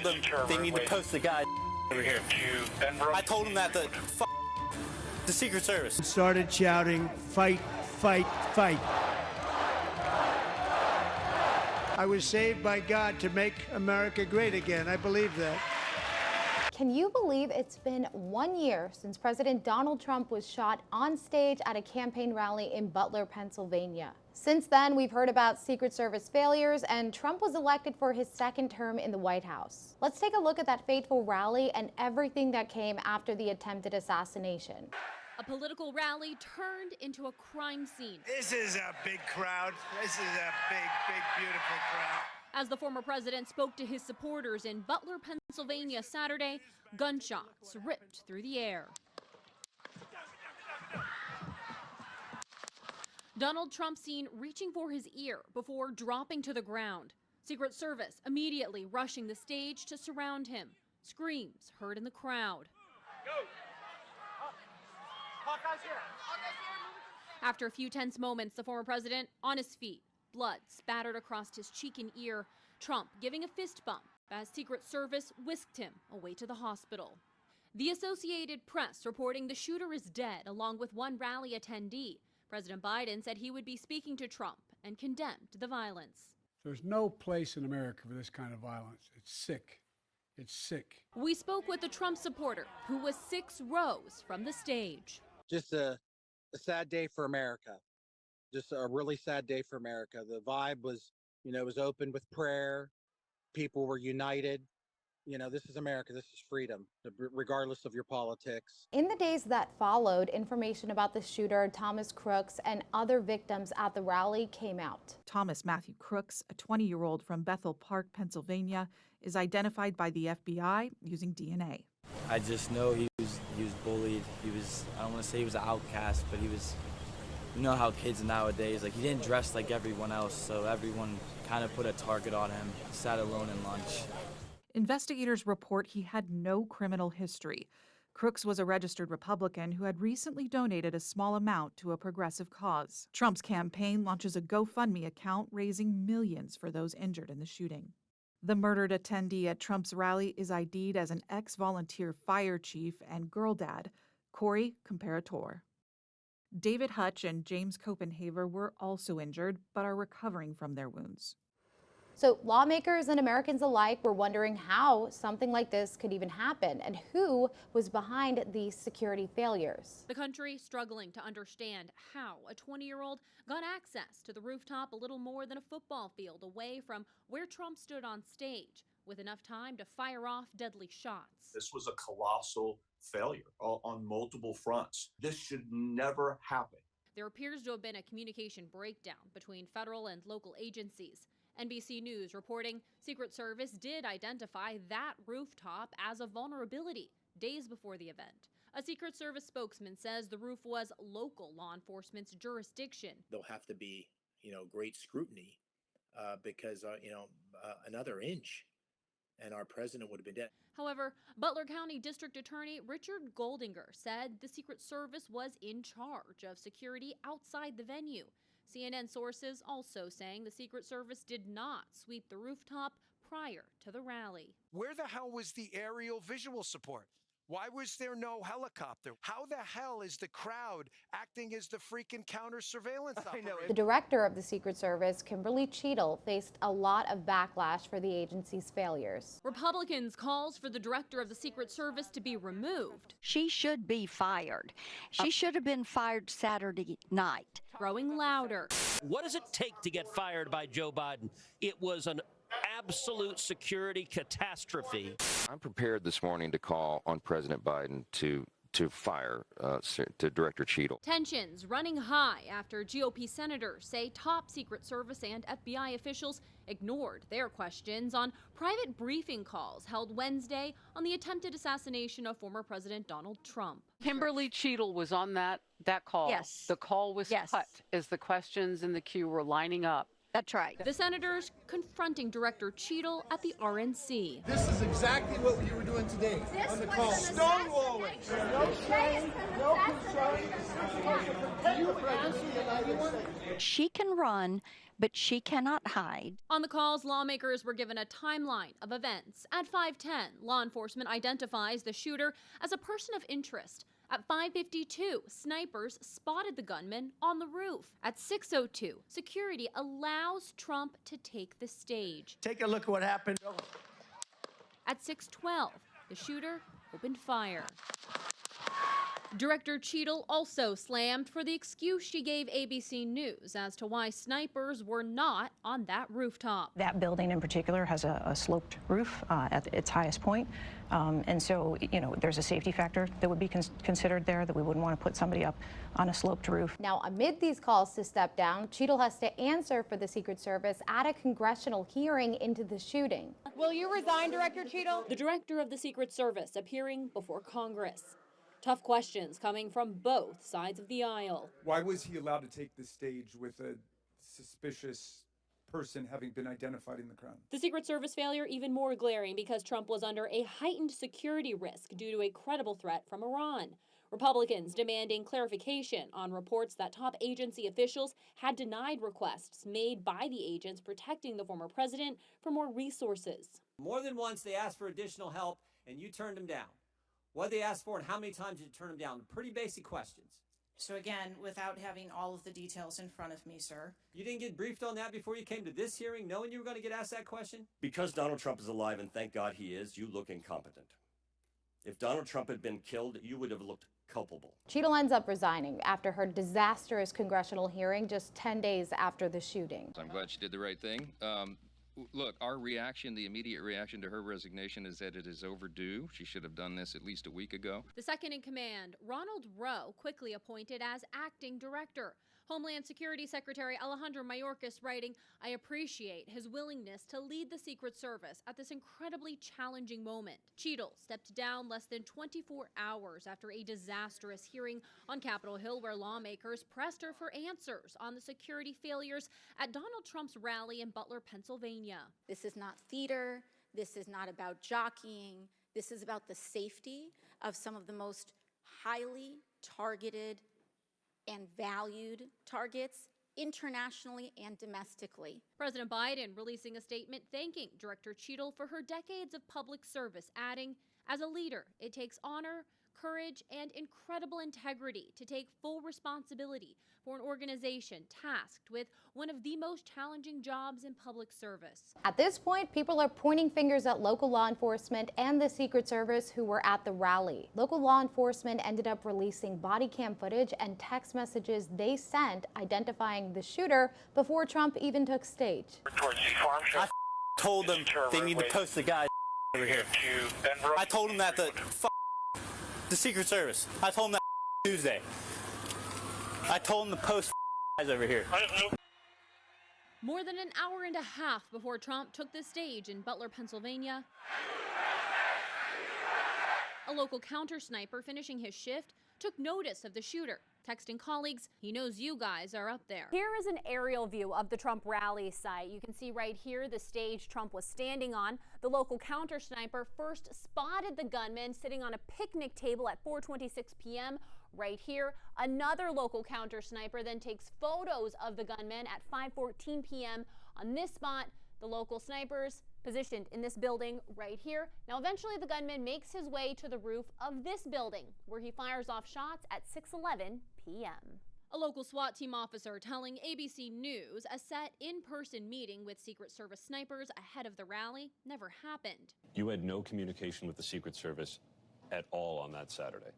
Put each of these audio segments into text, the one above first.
told them they need to post the guy over here. I told them that the Secret Service started shouting, "Fight, fight, fight." I was saved by God to make America great again. I believe that. Can you believe it's been 1 year since President Donald Trump was shot on stage at a campaign rally in Butler, Pennsylvania? Since then, we've heard about Secret Service failures, and Trump was elected for his second term in the White House. Let's take a look at that fateful rally and everything that came after the attempted assassination. A political rally turned into a crime scene. This is a big crowd. This is a big, big, beautiful crowd. As the former president spoke to his supporters in Butler, Pennsylvania Saturday, gunshots ripped through the air. Donald Trump seen reaching for his ear before dropping to the ground. Secret Service immediately rushing the stage to surround him. Screams heard in the crowd. Go. After a few tense moments, the former president on his feet, blood spattered across his cheek and ear, Trump giving a fist bump as Secret Service whisked him away to the hospital. The Associated Press reporting the shooter is dead, along with one rally attendee. President Biden said he would be speaking to Trump and condemned the violence. There's no place in America for this kind of violence. It's sick. It's sick. We spoke with a Trump supporter who was 6 rows from the stage. Just a sad day for America. Just a really sad day for America. The vibe was, it was open with prayer. People were united. This is America. This is freedom, regardless of your politics. In the days that followed, information about the shooter, Thomas Crooks, and other victims at the rally came out. Thomas Matthew Crooks, a 20-year-old from Bethel Park, Pennsylvania, is identified by the FBI using DNA. I just know he was bullied. I don't want to say he was an outcast, but he was, you know how kids nowadays, he didn't dress like everyone else, so everyone kind of put a target on him. He sat alone in lunch. Investigators report he had no criminal history. Crooks was a registered Republican who had recently donated a small amount to a progressive cause. Trump's campaign launches a GoFundMe account raising millions for those injured in the shooting. The murdered attendee at Trump's rally is ID'd as an ex-volunteer fire chief and girl dad, Corey Comperatore. David Hutch and James Copenhaver were also injured, but are recovering from their wounds. So lawmakers and Americans alike were wondering how something like this could even happen and who was behind these security failures. The country struggling to understand how a 20-year-old got access to the rooftop a little more than a football field away from where Trump stood on stage, with enough time to fire off deadly shots. This was a colossal failure on multiple fronts. This should never happen. There appears to have been a communication breakdown between federal and local agencies. NBC News reporting Secret Service did identify that rooftop as a vulnerability days before the event. A Secret Service spokesman says the roof was local law enforcement's jurisdiction. There'll have to be, great scrutiny because, another inch and our president would have been dead. However, Butler County District Attorney Richard Goldinger said the Secret Service was in charge of security outside the venue. CNN sources also saying the Secret Service did not sweep the rooftop prior to the rally. Where the hell was the aerial visual support? Why was there no helicopter? How the hell is the crowd acting as the freaking counter-surveillance operator? The director of the Secret Service, Kimberly Cheadle, faced a lot of backlash for the agency's failures. Republicans calls for the director of the Secret Service to be removed. She should be fired. She should have been fired Saturday night. Growing louder. What does it take to get fired by Joe Biden? It was an absolute security catastrophe. I'm prepared this morning to call on President Biden to fire to Director Cheadle. Tensions running high after GOP senators say top Secret Service and FBI officials ignored their questions on private briefing calls held Wednesday on the attempted assassination of former President Donald Trump. Kimberly Cheadle was on that call. Yes. The call was cut as the questions in the queue were lining up. That's right. The senators confronting Director Cheadle at the RNC. This is exactly what we were doing today on the call. Stonewalling. No shame, no concern. You answer that I would say. She can run, but she cannot hide. On the calls, lawmakers were given a timeline of events. At 5:10, law enforcement identifies the shooter as a person of interest. At 5:52, snipers spotted the gunman on the roof. At 6:02, security allows Trump to take the stage. Take a look at what happened. At 6:12, the shooter opened fire. Director Cheadle also slammed for the excuse she gave ABC News as to why snipers were not on that rooftop. That building in particular has a sloped roof at its highest point. And so, there's a safety factor that would be considered there, that we wouldn't want to put somebody up on a sloped roof. Now, amid these calls to step down, Cheadle has to answer for the Secret Service at a congressional hearing into the shooting. Will you resign, Director Cheadle? The director of the Secret Service appearing before Congress. Tough questions coming from both sides of the aisle. Why was he allowed to take the stage with a suspicious person having been identified in the crowd? The Secret Service failure even more glaring because Trump was under a heightened security risk due to a credible threat from Iran. Republicans demanding clarification on reports that top agency officials had denied requests made by the agents protecting the former president for more resources. More than once they asked for additional help and you turned them down. What they asked for and how many times did you turn them down? Pretty basic questions. So again, without having all of the details in front of me, sir. You didn't get briefed on that before you came to this hearing, knowing you were going to get asked that question? Because Donald Trump is alive, and thank God he is, you look incompetent. If Donald Trump had been killed, you would have looked culpable. Cheadle ends up resigning after her disastrous congressional hearing just 10 days after the shooting. I'm glad she did the right thing. Look, our reaction, the immediate reaction to her resignation is that it is overdue. She should have done this at least a week ago. The second in command, Ronald Rowe, quickly appointed as acting director. Homeland Security Secretary Alejandro Mayorkas writing, "I appreciate his willingness to lead the Secret Service at this incredibly challenging moment." Cheadle stepped down less than 24 hours after a disastrous hearing on Capitol Hill where lawmakers pressed her for answers on the security failures at Donald Trump's rally in Butler, Pennsylvania. This is not theater. This is not about jockeying. This is about the safety of some of the most highly targeted and valued targets internationally and domestically. President Biden releasing a statement thanking Director Cheadle for her decades of public service, adding, "As a leader, it takes honor, courage, and incredible integrity to take full responsibility for an organization tasked with one of the most challenging jobs in public service." At this point, people are pointing fingers at local law enforcement and the Secret Service who were at the rally. Local law enforcement ended up releasing body cam footage and text messages they sent identifying the shooter before Trump even took stage. I told them they need to post the guy over here. I told them that the Secret Service. I told them that Tuesday. I told them to post guys over here. More than an hour and a half before Trump took the stage in Butler, Pennsylvania, a local counter sniper finishing his shift took notice of the shooter, texting colleagues, "He knows you guys are up there." Here is an aerial view of the Trump rally site. You can see right here the stage Trump was standing on. The local counter sniper first spotted the gunman sitting on a picnic table at 4:26 p.m. right here. Another local counter sniper then takes photos of the gunman at 5:14 p.m. on this spot. The local snipers positioned in this building right here. Now, eventually the gunman makes his way to the roof of this building where he fires off shots at 6:11 p.m. A local SWAT team officer telling ABC News a set in-person meeting with Secret Service snipers ahead of the rally never happened. You had no communication with the Secret Service at all on that Saturday?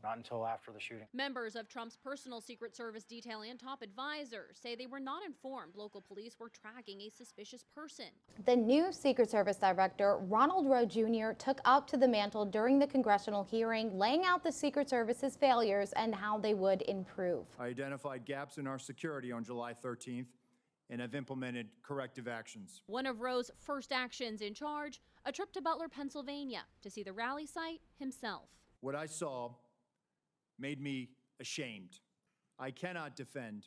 Not until after the shooting. Members of Trump's personal Secret Service detail and top advisors say they were not informed local police were tracking a suspicious person. The new Secret Service Director, Ronald Rowe Jr., took up to the mantle during the congressional hearing, laying out the Secret Service's failures and how they would improve. I identified gaps in our security on July 13th and have implemented corrective actions. One of Rowe's first actions in charge, a trip to Butler, Pennsylvania, to see the rally site himself. What I saw made me ashamed. I cannot defend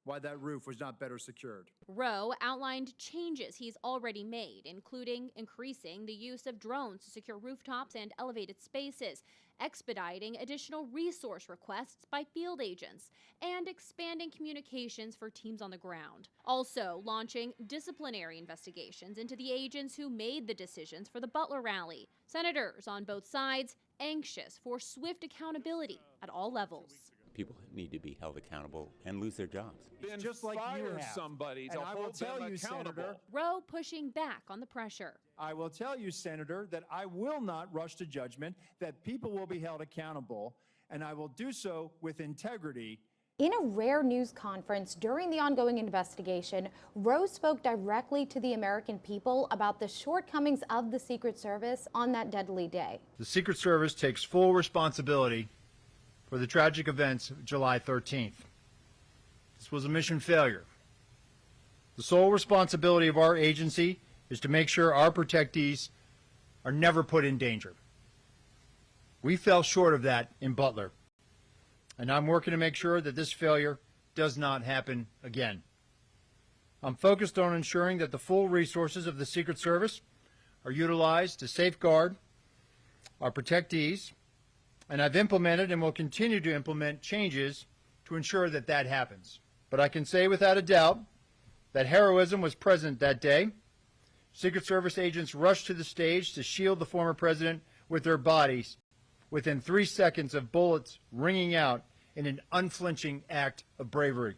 why that roof was not better secured. Rowe outlined changes he's already made, including increasing the use of drones to secure rooftops and elevated spaces, expediting additional resource requests by field agents, and expanding communications for teams on the ground. Also launching disciplinary investigations into the agents who made the decisions for the Butler rally. Senators on both sides anxious for swift accountability at all levels. People need to be held accountable and lose their jobs. Just like you have. Somebody to hold them accountable. Senator, Roe pushing back on the pressure. I will tell you, Senator, that I will not rush to judgment, that people will be held accountable, and I will do so with integrity. In a rare news conference during the ongoing investigation, Roe spoke directly to the American people about the shortcomings of the Secret Service on that deadly day. The Secret Service takes full responsibility for the tragic events of July 13th. This was a mission failure. The sole responsibility of our agency is to make sure our protectees are never put in danger. We fell short of that in Butler, and I'm working to make sure that this failure does not happen again. I'm focused on ensuring that the full resources of the Secret Service are utilized to safeguard our protectees, and I've implemented and will continue to implement changes to ensure that that happens. But I can say without a doubt that heroism was present that day. Secret Service agents rushed to the stage to shield the former president with their bodies within 3 seconds of bullets ringing out in an unflinching act of bravery.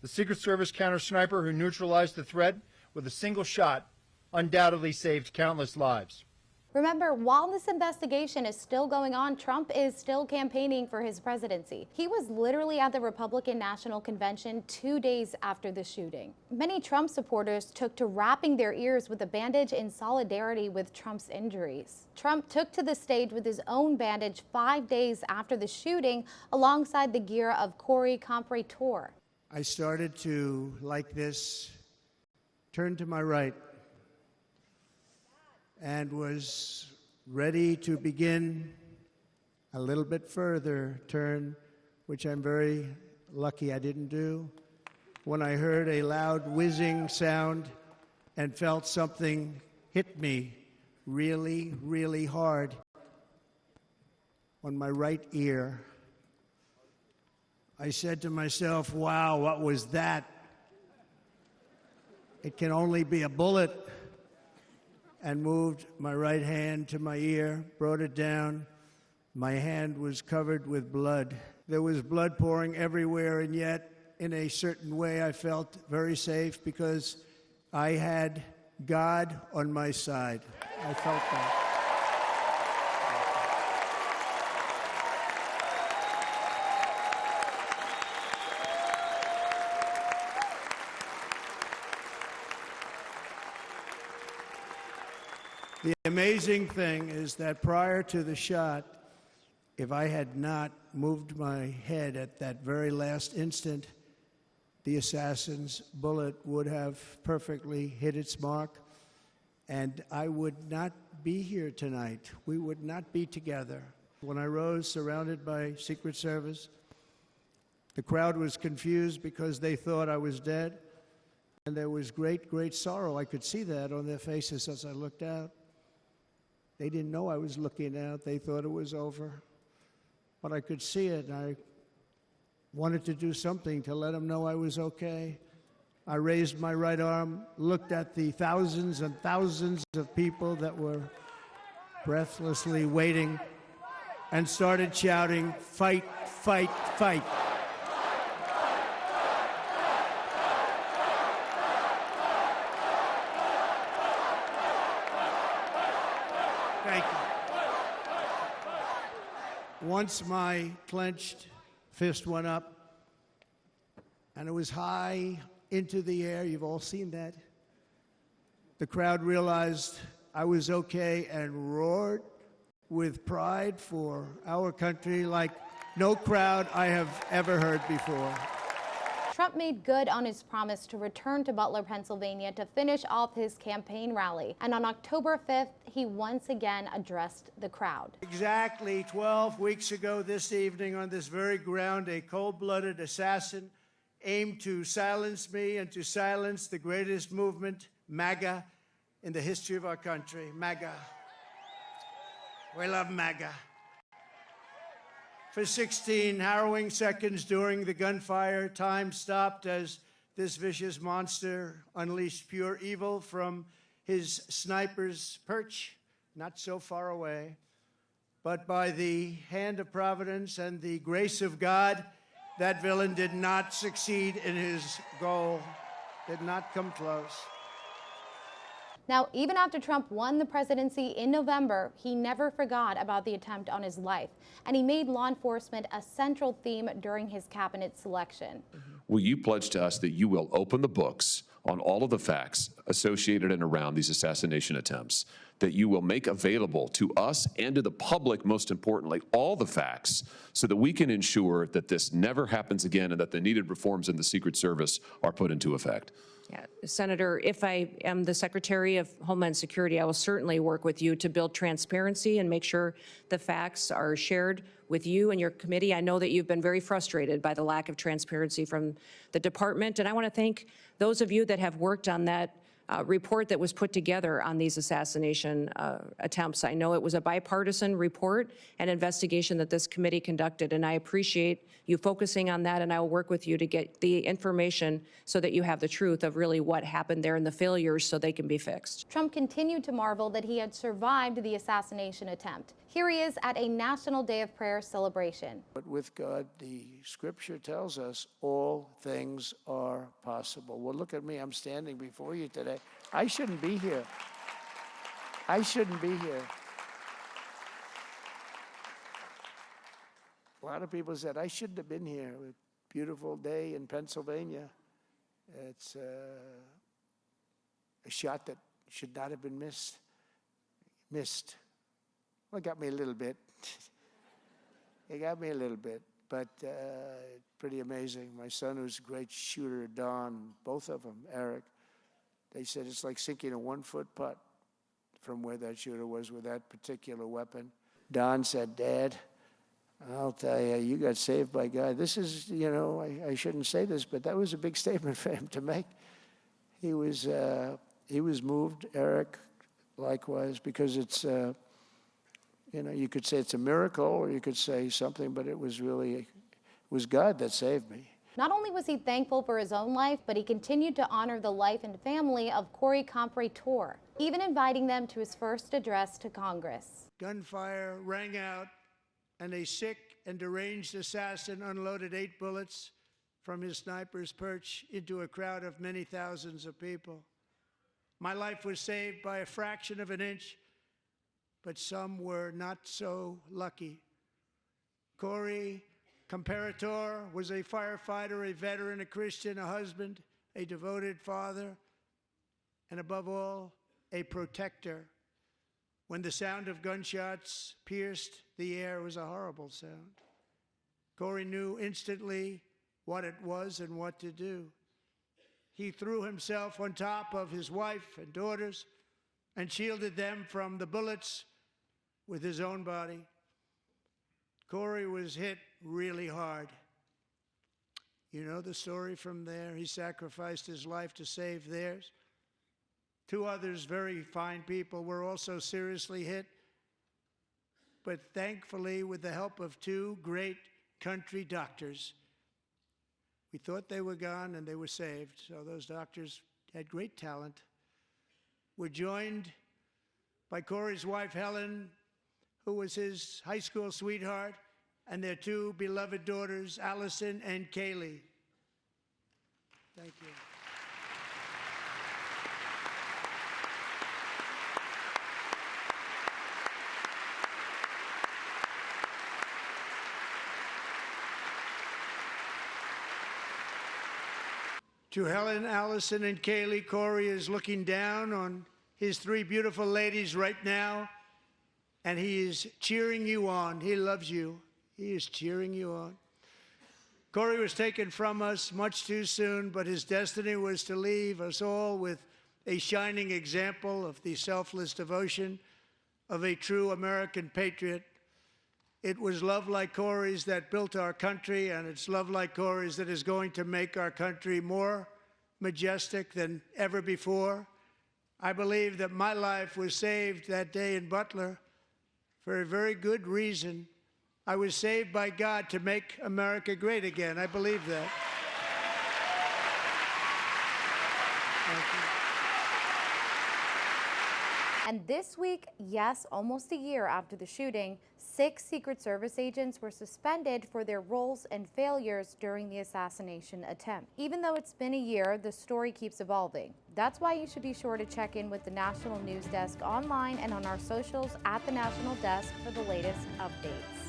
The Secret Service counter-sniper who neutralized the threat with a single shot undoubtedly saved countless lives. Remember, while this investigation is still going on, Trump is still campaigning for his presidency. He was literally at the Republican National Convention 2 days after the shooting. Many Trump supporters took to wrapping their ears with a bandage in solidarity with Trump's injuries. Trump took to the stage with his own bandage 5 days after the shooting, alongside the gear of Corey Comperatore. I started to, like this, turn to my right, and was ready to begin a little bit further turn, which I'm very lucky I didn't do, when I heard a loud whizzing sound and felt something hit me really, really hard on my right ear. I said to myself, wow, what was that? It can only be a bullet. And moved my right hand to my ear, brought it down. My hand was covered with blood. There was blood pouring everywhere, and yet, in a certain way, I felt very safe because I had God on my side. I felt that. The amazing thing is that prior to the shot, if I had not moved my head at that very last instant, the assassin's bullet would have perfectly hit its mark, and I would not be here tonight. We would not be together. When I rose, surrounded by Secret Service, the crowd was confused because they thought I was dead, and there was great, great sorrow. I could see that on their faces as I looked out. They didn't know I was looking out. They thought it was over. But I could see it, and I wanted to do something to let them know I was okay. I raised my right arm, looked at the thousands and thousands of people that were breathlessly waiting, and started shouting, "Fight, fight, fight." Thank you. Once my clenched fist went up, and it was high into the air, you've all seen that, the crowd realized I was okay and roared with pride for our country like no crowd I have ever heard before. Trump made good on his promise to return to Butler, Pennsylvania to finish off his campaign rally. And on October 5th, he once again addressed the crowd. Exactly 12 weeks ago this evening on this very ground, a cold-blooded assassin aimed to silence me and to silence the greatest movement, MAGA, in the history of our country. MAGA. We love MAGA. For 16 harrowing seconds during the gunfire, time stopped as this vicious monster unleashed pure evil from his sniper's perch, not so far away. But by the hand of Providence and the grace of God, that villain did not succeed in his goal, did not come close. Now, even after Trump won the presidency in November, he never forgot about the attempt on his life, and he made law enforcement a central theme during his cabinet selection. Will you pledge to us that you will open the books on all of the facts associated and around these assassination attempts, that you will make available to us and to the public, most importantly, all the facts so that we can ensure that this never happens again and that the needed reforms in the Secret Service are put into effect? Yeah, Senator, if I am the Secretary of Homeland Security, I will certainly work with you to build transparency and make sure the facts are shared with you and your committee. I know that you've been very frustrated by the lack of transparency from the department, and I want to thank those of you that have worked on that report that was put together on these assassination attempts. I know it was a bipartisan report and investigation that this committee conducted, and I appreciate you focusing on that, and I will work with you to get the information so that you have the truth of really what happened there and the failures so they can be fixed. Trump continued to marvel that he had survived the assassination attempt. Here he is at a National Day of Prayer celebration. But with God, the scripture tells us all things are possible. Well, look at me. I'm standing before you today. I shouldn't be here. I shouldn't be here. A lot of people said I shouldn't have been here. A beautiful day in Pennsylvania. It's a shot that should not have been missed. Well, it got me a little bit. It got me a little bit, but pretty amazing. My son, who's a great shooter, Don, both of them, Eric, they said it's like sinking a 1-foot putt from where that shooter was with that particular weapon. Don said, "Dad, I'll tell you, you got saved by God." This is, you know, I shouldn't say this, but that was a big statement for him to make. He was moved, Eric, likewise, because it's, you know, you could say it's a miracle or you could say something, but it was God that saved me. Not only was he thankful for his own life, but he continued to honor the life and family of Corey Comperatore, even inviting them to his first address to Congress. Gunfire rang out, and a sick and deranged assassin unloaded 8 bullets from his sniper's perch into a crowd of many thousands of people. My life was saved by a fraction of an inch, but some were not so lucky. Corey Comperatore was a firefighter, a veteran, a Christian, a husband, a devoted father, and above all, a protector. When the sound of gunshots pierced the air, it was a horrible sound. Corey knew instantly what it was and what to do. He threw himself on top of his wife and daughters and shielded them from the bullets with his own body. Corey was hit really hard. You know the story from there. He sacrificed his life to save theirs. 2 others, very fine people, were also seriously hit. But thankfully, with the help of 2 great country doctors, we thought they were gone and they were saved. So those doctors had great talent. We're joined by Corey's wife, Helen, who was his high school sweetheart, and their 2 beloved daughters, Allison and Kaylee. Thank you. To Helen, Allison, and Kaylee, Corey is looking down on his 3 beautiful ladies right now, and he is cheering you on. He loves you. He is cheering you on. Corey was taken from us much too soon, but his destiny was to leave us all with a shining example of the selfless devotion of a true American patriot. It was love like Corey's that built our country, and it's love like Corey's that is going to make our country more majestic than ever before. I believe that my life was saved that day in Butler for a very good reason. I was saved by God to make America great again. I believe that. Thank you. And this week, yes, almost a year after the shooting, 6 Secret Service agents were suspended for their roles and failures during the assassination attempt. Even though it's been a year, the story keeps evolving. That's why you should be sure to check in with the National News Desk online and on our socials at the National Desk for the latest updates.